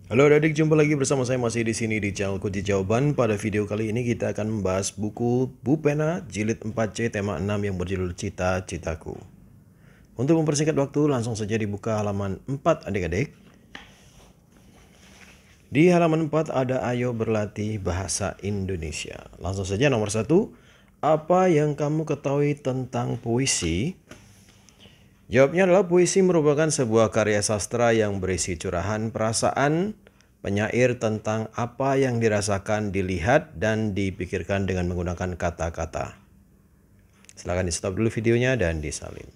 Halo adik, jumpa lagi bersama saya masih di sini di channel Kunci Jawaban. Pada video kali ini kita akan membahas buku Bu Pena Jilid 4C tema 6 yang berjudul Cita-Citaku. Untuk mempersingkat waktu, langsung saja dibuka halaman 4 adik-adik. Di halaman 4 ada ayo berlatih bahasa Indonesia. Langsung saja nomor 1. Apa yang kamu ketahui tentang puisi? Jawabnya adalah puisi merupakan sebuah karya sastra yang berisi curahan perasaan penyair tentang apa yang dirasakan, dilihat, dan dipikirkan dengan menggunakan kata-kata. Silahkan di stop dulu videonya dan disalin.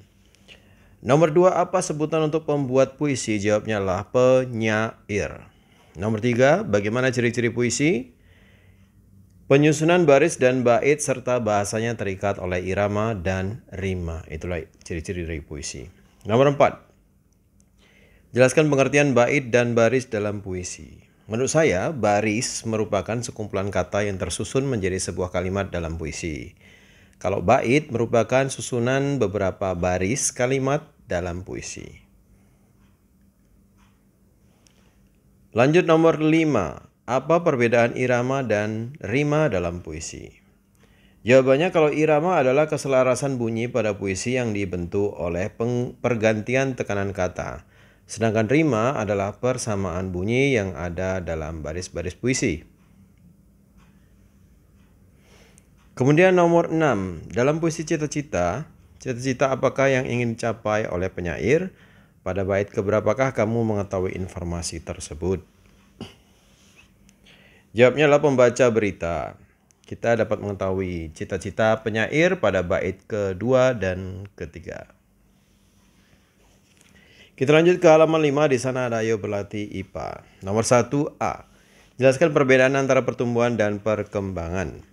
Nomor 2, apa sebutan untuk pembuat puisi? Jawabnya adalah penyair. Nomor 3, bagaimana ciri-ciri puisi? Penyusunan baris dan bait serta bahasanya terikat oleh irama dan rima. Itulah ciri-ciri dari puisi. Nomor 4. Jelaskan pengertian bait dan baris dalam puisi. Menurut saya, baris merupakan sekumpulan kata yang tersusun menjadi sebuah kalimat dalam puisi. Kalau bait merupakan susunan beberapa baris kalimat dalam puisi. Lanjut nomor 5. Apa perbedaan irama dan rima dalam puisi? Jawabannya, kalau irama adalah keselarasan bunyi pada puisi yang dibentuk oleh pergantian tekanan kata. Sedangkan rima adalah persamaan bunyi yang ada dalam baris-baris puisi. Kemudian nomor 6. Dalam puisi cita-cita, cita-cita apakah yang ingin dicapai oleh penyair? Pada bait keberapakah kamu mengetahui informasi tersebut? Jawabnya adalah pembaca berita. Kita dapat mengetahui cita-cita penyair pada bait kedua dan ketiga. Kita lanjut ke halaman 5. Di sana ada ayo berlatih IPA. Nomor 1A. Jelaskan perbedaan antara pertumbuhan dan perkembangan.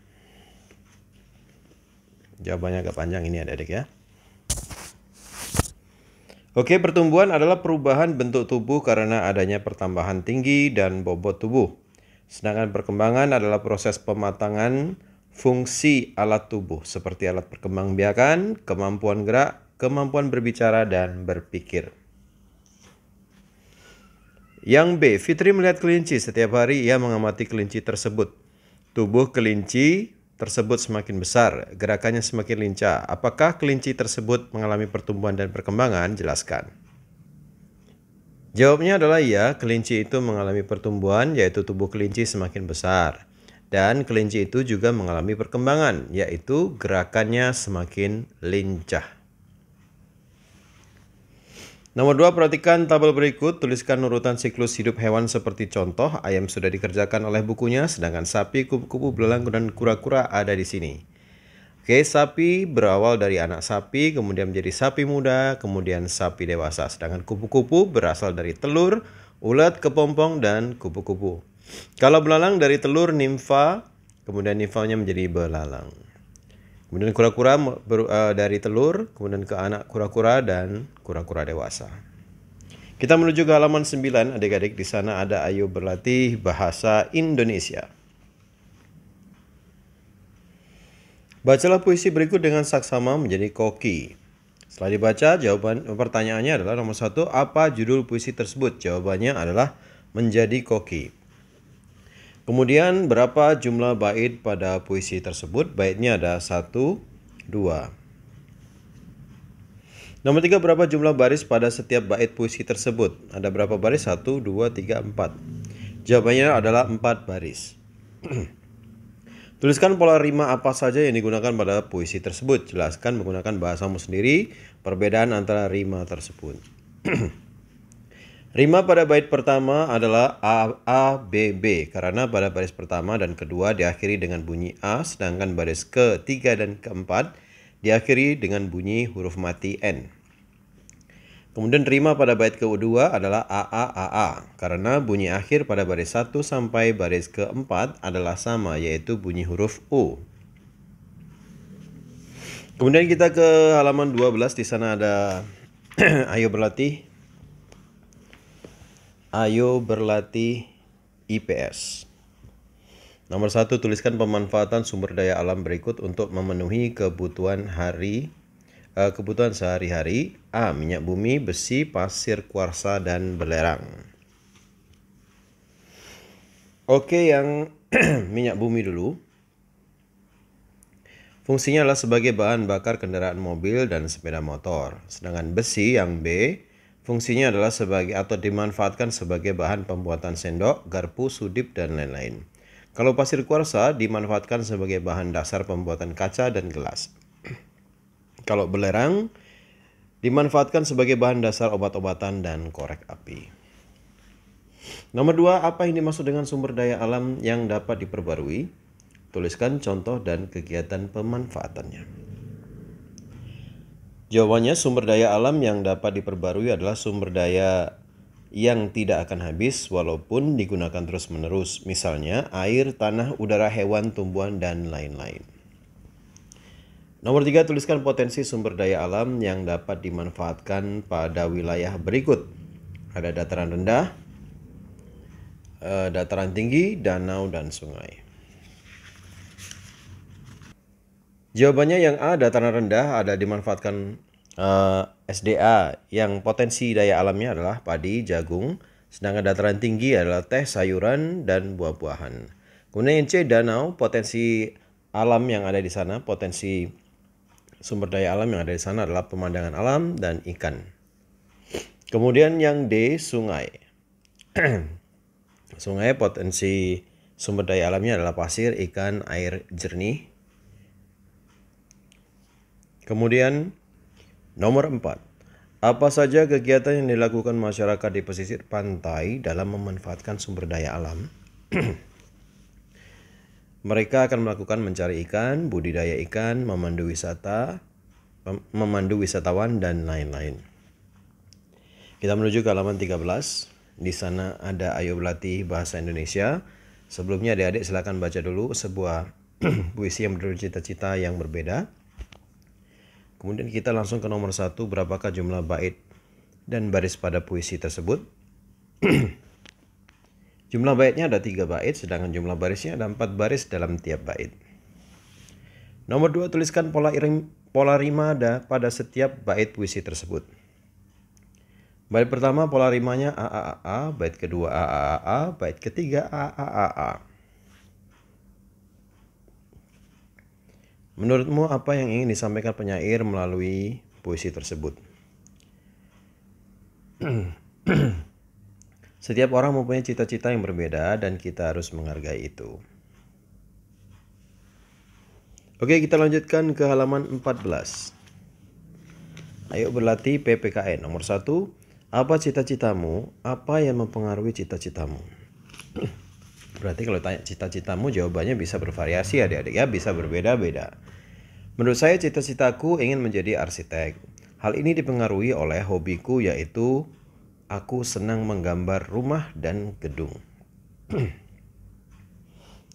Jawabannya agak panjang ini adik-adik ya. Oke, pertumbuhan adalah perubahan bentuk tubuh karena adanya pertambahan tinggi dan bobot tubuh. Sedangkan perkembangan adalah proses pematangan fungsi alat tubuh seperti alat perkembangbiakan, kemampuan gerak, kemampuan berbicara, dan berpikir. Yang B, Fitri melihat kelinci. Setiap hari ia mengamati kelinci tersebut. Tubuh kelinci tersebut semakin besar, gerakannya semakin lincah. Apakah kelinci tersebut mengalami pertumbuhan dan perkembangan? Jelaskan. Jawabnya adalah ya, kelinci itu mengalami pertumbuhan, yaitu tubuh kelinci semakin besar. Dan kelinci itu juga mengalami perkembangan, yaitu gerakannya semakin lincah. Nomor 2, perhatikan tabel berikut. Tuliskan urutan siklus hidup hewan seperti contoh. Ayam sudah dikerjakan oleh bukunya, sedangkan sapi, kupu-kupu, belalang, dan kura-kura ada di sini. Oke, sapi berawal dari anak sapi, kemudian menjadi sapi muda, kemudian sapi dewasa. Sedangkan kupu-kupu berasal dari telur, ulat, kepompong, dan kupu-kupu. Kalau belalang dari telur nimfa, kemudian nimfanya menjadi belalang. Kemudian kura-kura dari telur, kemudian ke anak kura-kura dan kura-kura dewasa. Kita menuju ke halaman 9, adik-adik. Di sana ada ayo berlatih bahasa Indonesia. Bacalah puisi berikut dengan saksama menjadi koki. Setelah dibaca, jawaban pertanyaannya adalah nomor 1, apa judul puisi tersebut? Jawabannya adalah menjadi koki. Kemudian berapa jumlah bait pada puisi tersebut? Baitnya ada 1, 2. Nomor 3, berapa jumlah baris pada setiap bait puisi tersebut? Ada berapa baris? 1, 2, 3, 4. Jawabannya adalah 4 baris. Tuliskan pola rima apa saja yang digunakan pada puisi tersebut. Jelaskan menggunakan bahasamu sendiri perbedaan antara rima tersebut. Rima pada bait pertama adalah A, A, B, B. Karena pada baris pertama dan kedua diakhiri dengan bunyi A, sedangkan baris ketiga dan keempat diakhiri dengan bunyi huruf mati N. Kemudian rima pada bait kedua adalah AA, karena bunyi akhir pada baris 1 sampai baris keempat adalah sama, yaitu bunyi huruf U. Kemudian kita ke halaman 12, di sana ada ayo berlatih. Ayo berlatih IPS. Nomor 1, tuliskan pemanfaatan sumber daya alam berikut untuk memenuhi kebutuhan sehari-hari. A, minyak bumi, besi, pasir, kuarsa, dan belerang. Oke, yang minyak bumi dulu. Fungsinya adalah sebagai bahan bakar kendaraan mobil dan sepeda motor. Sedangkan besi yang B, fungsinya adalah sebagai atau dimanfaatkan sebagai bahan pembuatan sendok, garpu, sudip, dan lain-lain. Kalau pasir kuarsa dimanfaatkan sebagai bahan dasar pembuatan kaca dan gelas. Kalau belerang dimanfaatkan sebagai bahan dasar obat-obatan dan korek api. Nomor 2, apa yang dimaksud dengan sumber daya alam yang dapat diperbarui? Tuliskan contoh dan kegiatan pemanfaatannya. Jawabannya, sumber daya alam yang dapat diperbarui adalah sumber daya yang tidak akan habis walaupun digunakan terus-menerus. Misalnya air, tanah, udara, hewan, tumbuhan, dan lain-lain. Nomor 3, tuliskan potensi sumber daya alam yang dapat dimanfaatkan pada wilayah berikut. Ada dataran rendah, dataran tinggi, danau, dan sungai. Jawabannya yang A, dataran rendah ada dimanfaatkan SDA yang potensi daya alamnya adalah padi, jagung, sedangkan dataran tinggi adalah teh, sayuran, dan buah-buahan. Kemudian yang C, danau, potensi alam yang ada di sana, potensi sumber daya alam yang ada di sana adalah pemandangan alam dan ikan. Kemudian yang D, sungai. Sungai potensi sumber daya alamnya adalah pasir, ikan, air jernih. Kemudian nomor 4. Apa saja kegiatan yang dilakukan masyarakat di pesisir pantai dalam memanfaatkan sumber daya alam? Mereka akan melakukan mencari ikan, budidaya ikan, memandu wisatawan, dan lain-lain. Kita menuju ke halaman 13. Di sana ada ayo berlatih bahasa Indonesia. Sebelumnya adik-adik silakan baca dulu sebuah puisi yang bercita-cita yang berbeda. Kemudian kita langsung ke nomor 1, berapakah jumlah bait dan baris pada puisi tersebut? Jumlah baitnya ada 3 bait, sedangkan jumlah barisnya ada 4 baris dalam tiap bait. Nomor 2, tuliskan pola rima pada setiap bait puisi tersebut. Bait pertama pola rimanya a a a, bait kedua a a a, bait ketiga a a a a. Menurutmu apa yang ingin disampaikan penyair melalui puisi tersebut? Setiap orang mempunyai cita-cita yang berbeda dan kita harus menghargai itu. Oke, kita lanjutkan ke halaman 14. Ayo berlatih PPKN. Nomor 1, apa cita-citamu? Apa yang mempengaruhi cita-citamu? Berarti kalau tanya cita-citamu, jawabannya bisa bervariasi adik-adik ya, bisa berbeda-beda. Menurut saya cita-citaku ingin menjadi arsitek. Hal ini dipengaruhi oleh hobiku yaitu aku senang menggambar rumah dan gedung.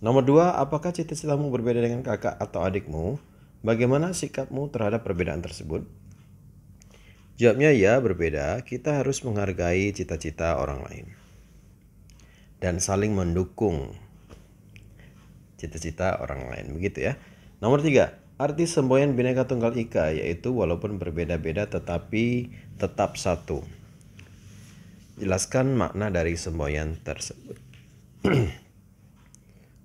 Nomor 2, apakah cita-citamu berbeda dengan kakak atau adikmu? Bagaimana sikapmu terhadap perbedaan tersebut? Jawabnya ya, berbeda. Kita harus menghargai cita-cita orang lain dan saling mendukung cita-cita orang lain, begitu ya. Nomor 3, arti semboyan Bhinneka Tunggal Ika yaitu walaupun berbeda-beda tetapi tetap satu. Jelaskan makna dari semboyan tersebut.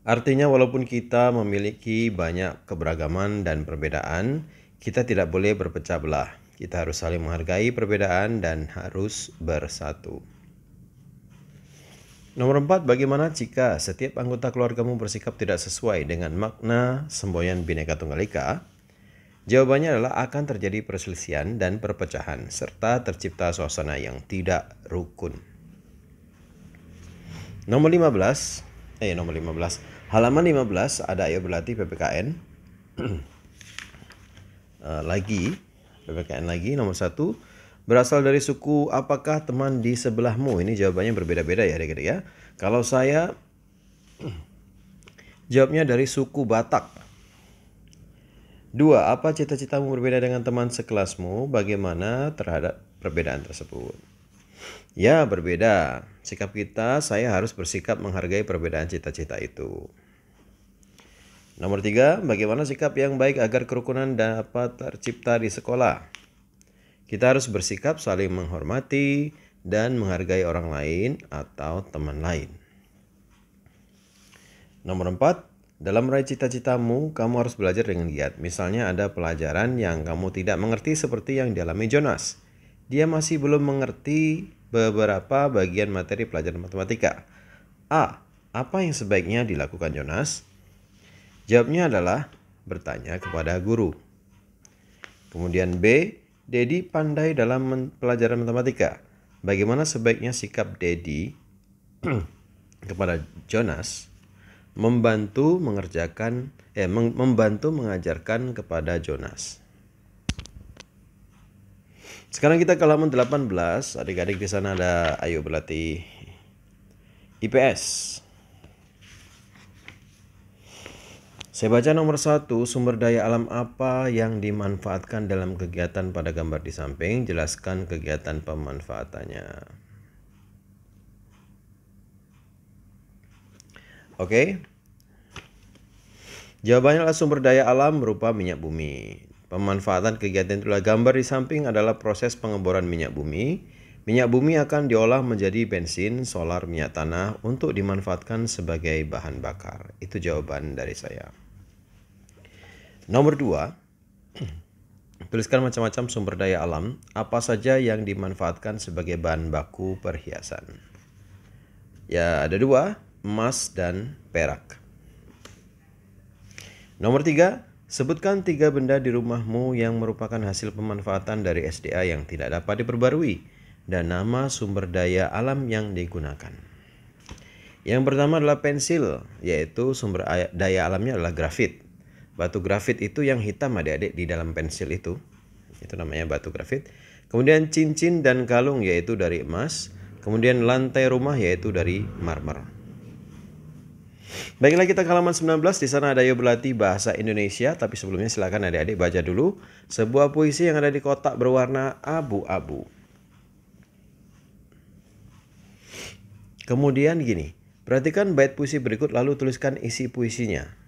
Artinya walaupun kita memiliki banyak keberagaman dan perbedaan, kita tidak boleh berpecah belah. Kita harus saling menghargai perbedaan dan harus bersatu. Nomor 4, bagaimana jika setiap anggota keluargamu bersikap tidak sesuai dengan makna semboyan Bhinneka Tunggal Ika? Jawabannya adalah akan terjadi perselisihan dan perpecahan serta tercipta suasana yang tidak rukun. Nomor 15. Halaman 15 ada ayo berlatih PPKN. PPKN lagi nomor 1. Berasal dari suku apakah teman di sebelahmu? Ini jawabannya berbeda-beda ya adik-adik ya. Kalau saya jawabnya dari suku Batak. 2. Apa cita-citamu berbeda dengan teman sekelasmu? Bagaimana terhadap perbedaan tersebut? Ya, berbeda. Sikap kita, saya harus bersikap menghargai perbedaan cita-cita itu. Nomor 3, bagaimana sikap yang baik agar kerukunan dapat tercipta di sekolah? Kita harus bersikap saling menghormati dan menghargai orang lain atau teman lain. Nomor 4, dalam meraih cita-citamu, kamu harus belajar dengan giat. Misalnya ada pelajaran yang kamu tidak mengerti seperti yang dialami Jonas. Dia masih belum mengerti beberapa bagian materi pelajaran matematika. A. Apa yang sebaiknya dilakukan Jonas? Jawabnya adalah bertanya kepada guru. Kemudian B. Dedi pandai dalam pelajaran matematika. Bagaimana sebaiknya sikap Dedi kepada Jonas? Membantu mengajarkan kepada Jonas. Sekarang kita ke halaman 18. Adik-adik di sana ada ayo berlatih IPS. Saya baca nomor 1, sumber daya alam apa yang dimanfaatkan dalam kegiatan pada gambar di samping? Jelaskan kegiatan pemanfaatannya. Oke. Jawabannya adalah sumber daya alam berupa minyak bumi. Pemanfaatan kegiatan itulah gambar di samping adalah proses pengeboran minyak bumi. Minyak bumi akan diolah menjadi bensin, solar, minyak tanah untuk dimanfaatkan sebagai bahan bakar. Itu jawaban dari saya. Nomor 2, tuliskan macam-macam sumber daya alam, apa saja yang dimanfaatkan sebagai bahan baku perhiasan. Ya, ada 2, emas dan perak. Nomor 3, sebutkan 3 benda di rumahmu yang merupakan hasil pemanfaatan dari SDA yang tidak dapat diperbarui dan nama sumber daya alam yang digunakan. Yang pertama adalah pensil, yaitu sumber daya alamnya adalah grafit. Batu grafit itu yang hitam adik-adik di dalam pensil itu namanya batu grafit. Kemudian cincin dan kalung yaitu dari emas. Kemudian lantai rumah yaitu dari marmer. Baiklah, kita ke halaman 19. Di sana ada ayo berlatih bahasa Indonesia. Tapi sebelumnya silakan adik-adik baca dulu sebuah puisi yang ada di kotak berwarna abu-abu. Kemudian gini, perhatikan bait puisi berikut lalu tuliskan isi puisinya.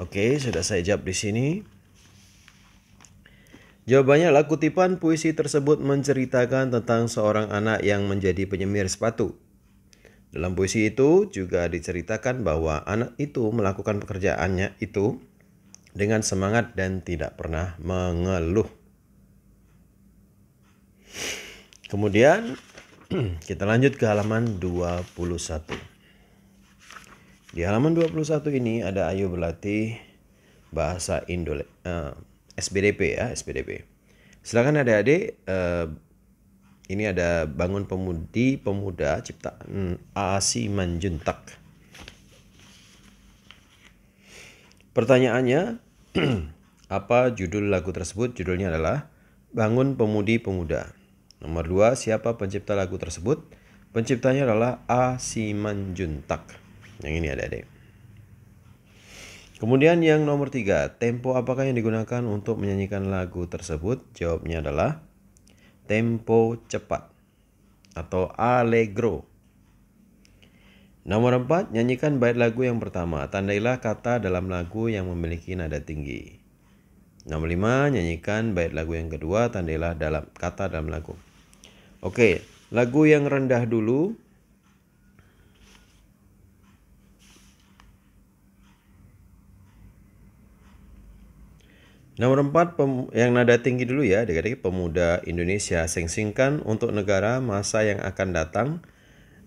Oke, sudah saya jawab di sini. Jawabannya adalah kutipan puisi tersebut menceritakan tentang seorang anak yang menjadi penyemir sepatu. Dalam puisi itu juga diceritakan bahwa anak itu melakukan pekerjaannya itu dengan semangat dan tidak pernah mengeluh. Kemudian kita lanjut ke halaman 21. Di halaman 21 ini ada ayo berlatih bahasa SBDP ya, SBDP. Silakan adik-adik, ini ada bangun pemuda ciptaan A. Simanjuntak. Pertanyaannya, apa judul lagu tersebut? Judulnya adalah Bangun Pemudi Pemuda. Nomor 2, siapa pencipta lagu tersebut? Penciptanya adalah A. Simanjuntak. Yang ini adik-adik. Kemudian yang nomor 3, tempo apakah yang digunakan untuk menyanyikan lagu tersebut? Jawabnya adalah tempo cepat atau allegro. Nomor 4, nyanyikan bait lagu yang pertama. Tandailah kata dalam lagu yang memiliki nada tinggi. Nomor 5, nyanyikan bait lagu yang kedua. Tandailah kata dalam lagu. Oke, lagu yang rendah dulu. Nomor 4, yang nada tinggi dulu ya adik-adik. Pemuda Indonesia, sing-singkan untuk negara masa yang akan datang.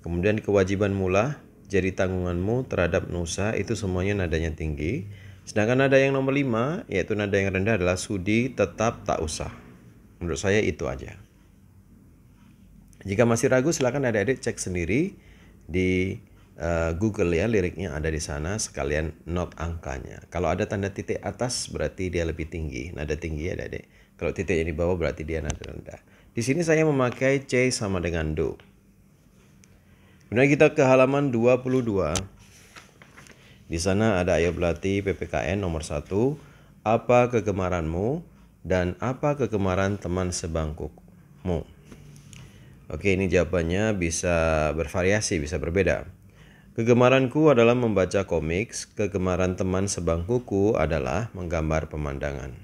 Kemudian kewajiban mula, jadi tanggunganmu terhadap nusa, itu semuanya nadanya tinggi. Sedangkan nada yang nomor 5, yaitu nada yang rendah adalah sudi tetap tak usah. Menurut saya itu aja. Jika masih ragu silakan adik-adik cek sendiri di Google ya, liriknya ada di sana, sekalian note angkanya. Kalau ada tanda titik atas berarti dia lebih tinggi, nada tinggi ya adik-adik. Kalau titiknya di bawah berarti dia nada rendah. Di sini saya memakai C sama dengan do. Kemudian kita ke halaman 22. Di sana ada ayo berlatih PPKN nomor 1. Apa kegemaranmu dan apa kegemaran teman sebangkumu? Oke, ini jawabannya bisa bervariasi, bisa berbeda. Kegemaranku adalah membaca komik, kegemaran teman sebangkuku adalah menggambar pemandangan.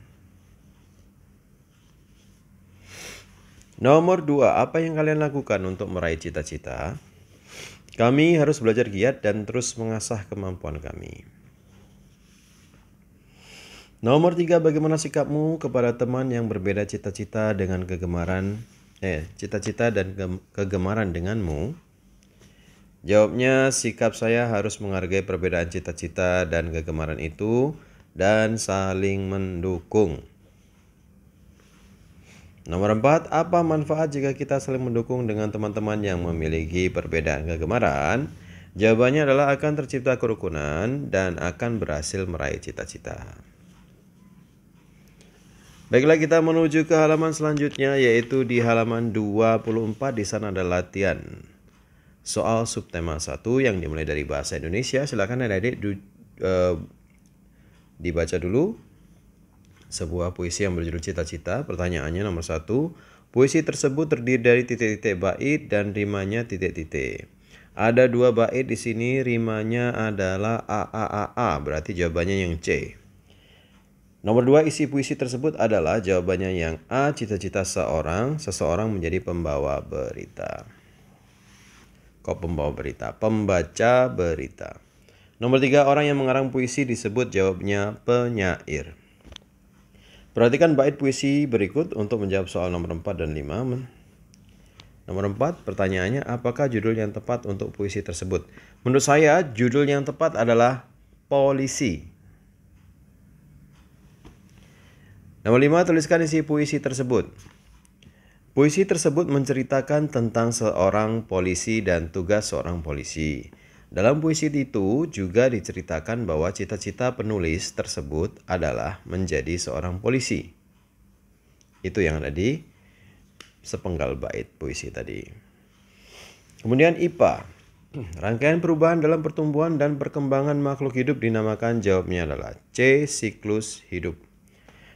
Nomor 2, apa yang kalian lakukan untuk meraih cita-cita? Kami harus belajar giat dan terus mengasah kemampuan kami. Nomor 3, bagaimana sikapmu kepada teman yang berbeda cita-cita dan kegemaran denganmu? Jawabnya, sikap saya harus menghargai perbedaan cita-cita dan kegemaran itu dan saling mendukung. Nomor 4, apa manfaat jika kita saling mendukung dengan teman-teman yang memiliki perbedaan kegemaran? Jawabannya adalah akan tercipta kerukunan dan akan berhasil meraih cita-cita. Baiklah, kita menuju ke halaman selanjutnya, yaitu di halaman 24. Di sana ada latihan soal subtema 1 yang dimulai dari bahasa Indonesia. Silakan adik-adik dibaca dulu sebuah puisi yang berjudul Cita-Cita. Pertanyaannya nomor 1, puisi tersebut terdiri dari titik-titik bait dan rimanya titik-titik. Ada 2 bait di sini, rimanya adalah a, berarti jawabannya yang C. Nomor 2, isi puisi tersebut adalah jawabannya yang A, cita-cita seseorang menjadi pembawa berita. Kok pembawa berita? Pembaca berita. Nomor 3, orang yang mengarang puisi disebut jawabnya penyair. Perhatikan bait puisi berikut untuk menjawab soal nomor 4 dan 5. Nomor 4, pertanyaannya, apakah judul yang tepat untuk puisi tersebut? Menurut saya, judul yang tepat adalah Polisi. Nomor 5, tuliskan isi puisi tersebut. Puisi tersebut menceritakan tentang seorang polisi dan tugas seorang polisi. Dalam puisi itu juga diceritakan bahwa cita-cita penulis tersebut adalah menjadi seorang polisi. Itu yang ada di sepenggal bait puisi tadi. Kemudian IPA. Rangkaian perubahan dalam pertumbuhan dan perkembangan makhluk hidup dinamakan, jawabnya adalah C, siklus hidup.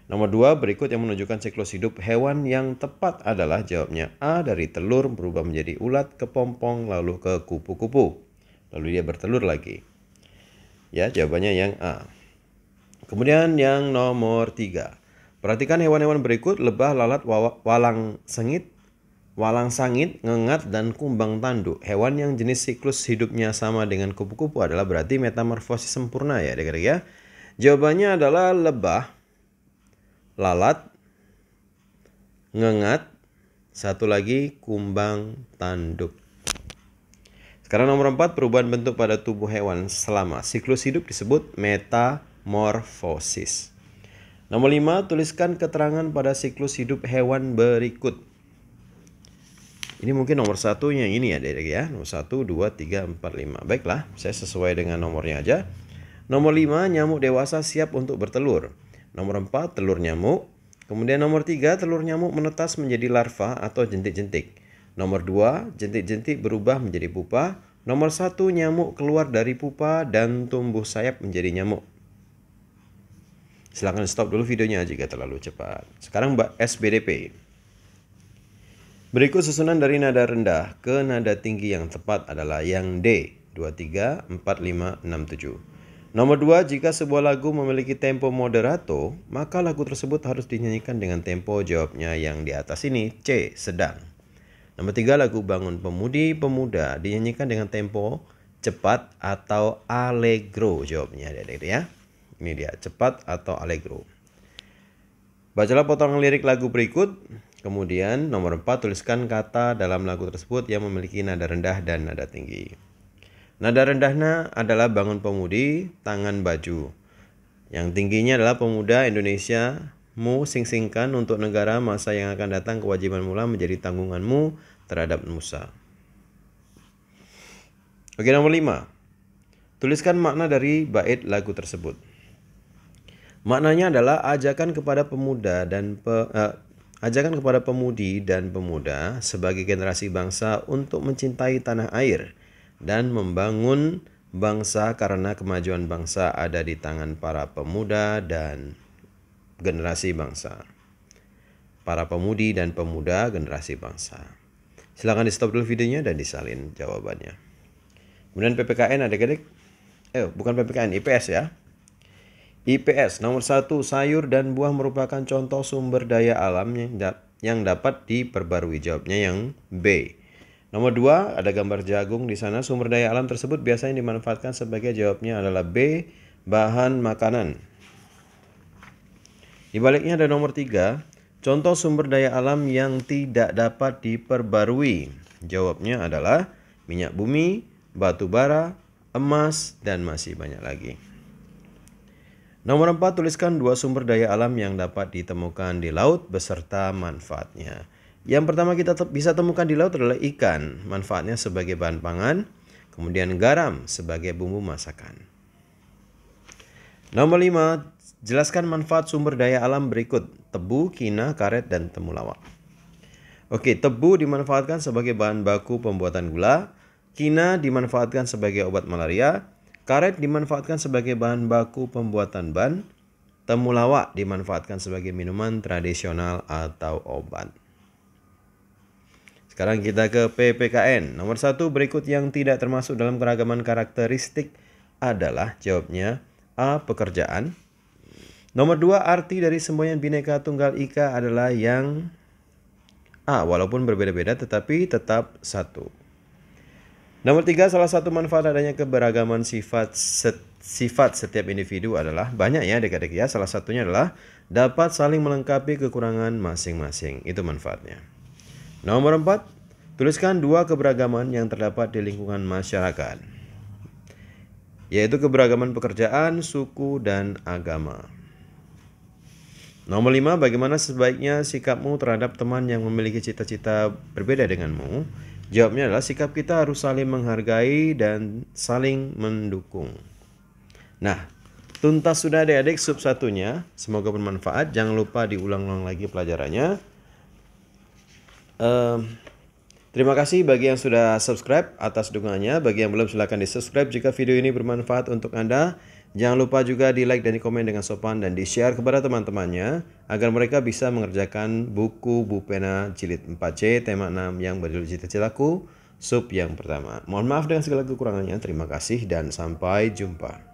Nomor 2, berikut yang menunjukkan siklus hidup hewan yang tepat adalah, jawabnya A, dari telur berubah menjadi ulat, kepompong, lalu ke kupu-kupu. Lalu dia bertelur lagi. Ya, jawabannya yang A. Kemudian yang nomor 3. Perhatikan hewan-hewan berikut, lebah, lalat, walang sangit, ngengat, dan kumbang tanduk. Hewan yang jenis siklus hidupnya sama dengan kupu-kupu adalah berarti metamorfosis sempurna ya adik-adik ya. Jawabannya adalah lebah, lalat, ngengat, satu lagi kumbang tanduk. Sekarang nomor 4, perubahan bentuk pada tubuh hewan selama siklus hidup disebut metamorfosis. Nomor 5, tuliskan keterangan pada siklus hidup hewan berikut. Ini mungkin nomor 1 yang ini ya adik-adik ya. Nomor 1, 2, 3, 4, 5. Baiklah, saya sesuai dengan nomornya aja. Nomor 5, nyamuk dewasa siap untuk bertelur. Nomor 4, telur nyamuk. Kemudian nomor 3, telur nyamuk menetas menjadi larva atau jentik-jentik. Nomor 2, jentik-jentik berubah menjadi pupa. Nomor 1, nyamuk keluar dari pupa dan tumbuh sayap menjadi nyamuk. Silahkan stop dulu videonya jika terlalu cepat. Sekarang SBDP. Berikut susunan dari nada rendah ke nada tinggi yang tepat adalah yang D, 2, 3, 4, 5, 6, 7. Nomor 2, jika sebuah lagu memiliki tempo moderato, maka lagu tersebut harus dinyanyikan dengan tempo, jawabnya yang di atas ini, C, sedang. Nomor 3, lagu Bangun Pemudi Pemuda dinyanyikan dengan tempo cepat atau allegro, jawabnya adik-adik ya. Ini dia, cepat atau allegro. Bacalah potongan lirik lagu berikut. Kemudian nomor 4, tuliskan kata dalam lagu tersebut yang memiliki nada rendah dan nada tinggi. Nada rendahnya adalah bangun pemudi, tangan baju. Yang tingginya adalah pemuda Indonesia-mu sing-singkan untuk negara masa yang akan datang, kewajiban mula menjadi tanggunganmu terhadap Nusa. Oke, nomor 5. Tuliskan makna dari bait lagu tersebut. Maknanya adalah ajakan kepada pemudi dan pemuda sebagai generasi bangsa untuk mencintai tanah air dan membangun bangsa karena kemajuan bangsa ada di tangan para pemuda dan generasi bangsa. Para pemudi dan pemuda generasi bangsa. Silakan di stop dulu videonya dan disalin jawabannya. Kemudian PPKN adik-adik. Bukan PPKN, IPS ya. IPS nomor 1, sayur dan buah merupakan contoh sumber daya alam yang dapat diperbarui, jawabnya yang B. Nomor 2, ada gambar jagung di sana. Sumber daya alam tersebut biasanya dimanfaatkan sebagai, jawabnya adalah B, bahan makanan. Di baliknya ada nomor 3, contoh sumber daya alam yang tidak dapat diperbarui. Jawabnya adalah minyak bumi, batu bara, emas, dan masih banyak lagi. Nomor 4, tuliskan 2 sumber daya alam yang dapat ditemukan di laut beserta manfaatnya. Yang pertama kita bisa temukan di laut adalah ikan, manfaatnya sebagai bahan pangan, kemudian garam sebagai bumbu masakan. Nomor 5, jelaskan manfaat sumber daya alam berikut: tebu, kina, karet, dan temulawak. Oke, tebu dimanfaatkan sebagai bahan baku pembuatan gula, kina dimanfaatkan sebagai obat malaria, karet dimanfaatkan sebagai bahan baku pembuatan ban, temulawak dimanfaatkan sebagai minuman tradisional atau obat. Sekarang kita ke PPKN. Nomor 1, berikut yang tidak termasuk dalam keragaman karakteristik adalah, jawabnya A, pekerjaan. Nomor 2, arti dari semboyan Bhinneka Tunggal Ika adalah yang A, walaupun berbeda-beda tetapi tetap satu. Nomor 3, salah satu manfaat adanya keberagaman sifat setiap individu adalah, banyak ya adik-adik ya, salah satunya adalah dapat saling melengkapi kekurangan masing-masing. Itu manfaatnya. Nomor 4, tuliskan 2 keberagaman yang terdapat di lingkungan masyarakat, yaitu keberagaman pekerjaan, suku, dan agama. Nomor 5, bagaimana sebaiknya sikapmu terhadap teman yang memiliki cita-cita berbeda denganmu? Jawabnya adalah sikap kita harus saling menghargai dan saling mendukung. Nah, tuntas sudah adik-adik sub 1-nya. Semoga bermanfaat. Jangan lupa diulang-ulang lagi pelajarannya. Terima kasih bagi yang sudah subscribe atas dukungannya. Bagi yang belum, silahkan di subscribe jika video ini bermanfaat untuk Anda. Jangan lupa juga di like dan di komen dengan sopan dan di share kepada teman-temannya agar mereka bisa mengerjakan buku Bupena jilid 4C tema 6 yang berjudul Cita-citaku sub yang pertama. Mohon maaf dengan segala kekurangannya. Terima kasih dan sampai jumpa.